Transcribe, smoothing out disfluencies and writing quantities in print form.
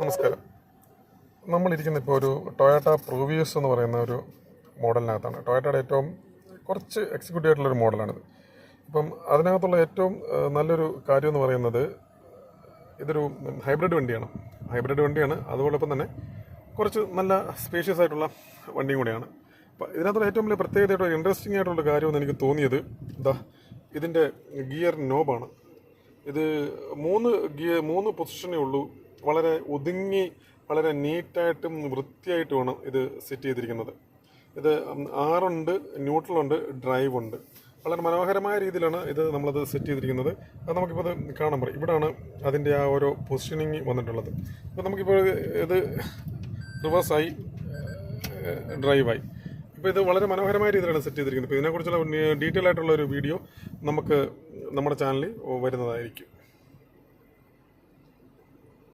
നമസ്കാരം. നമ്മളിരിക്കുന്ന ഇപ്പോൾ ഒരു ടൊയോട്ട പ്രോവിയസ് എന്ന് പറയുന്ന ഒരു മോഡലിനകത്താണ്. ടൊയോട്ടയുടെ ഏറ്റവും കുറച്ച് എക്സിക്യൂട്ടീവ് ആയിട്ടുള്ളൊരു മോഡലാണിത്. ഇപ്പം അതിനകത്തുള്ള ഏറ്റവും നല്ലൊരു കാര്യം എന്ന് പറയുന്നത് ഇതൊരു ഹൈബ്രിഡ് വണ്ടിയാണ്. അതോടൊപ്പം തന്നെ കുറച്ച് നല്ല സ്പേഷ്യസ് ആയിട്ടുള്ള വണ്ടിയും കൂടിയാണ്. അപ്പോൾ ഇതിനകത്തുള്ള ഏറ്റവും വലിയ പ്രത്യേകതയായിട്ടുള്ള ഇൻട്രസ്റ്റിംഗ് ആയിട്ടുള്ള കാര്യമെന്ന് എനിക്ക് തോന്നിയത് ഇതിൻ്റെ ഗിയർ നോബാണ്. ഇത് മൂന്ന് പൊസിഷനേ ഉള്ളൂ. വളരെ ഒതുങ്ങി വളരെ നീറ്റായിട്ടും വൃത്തിയായിട്ടുമാണ് ഇത് സെറ്റ് ചെയ്തിരിക്കുന്നത്. ഇത് ആറുണ്ട്, ന്യൂട്രലുണ്ട്, ഡ്രൈവ് ഉണ്ട്. വളരെ മനോഹരമായ രീതിയിലാണ് നമ്മളത് സെറ്റ് ചെയ്തിരിക്കുന്നത്. അത് നമുക്കിപ്പോൾ ഇത് കാണാൻ പറയും. ഇവിടെയാണ് അതിൻ്റെ ആ ഓരോ പൊസിഷനിങ് വന്നിട്ടുള്ളത്. അപ്പോൾ നമുക്കിപ്പോൾ ഇത് റിവേഴ്സായി, ഡ്രൈവായി. ഇപ്പോൾ ഇത് വളരെ മനോഹരമായ രീതിയിലാണ് സെറ്റ് ചെയ്തിരിക്കുന്നത്. ഇപ്പോൾ ഇതിനെക്കുറിച്ചുള്ള ഡീറ്റെയിൽ ആയിട്ടുള്ള ഒരു വീഡിയോ നമുക്ക് നമ്മുടെ ചാനലിൽ വരുന്നതായിരിക്കും.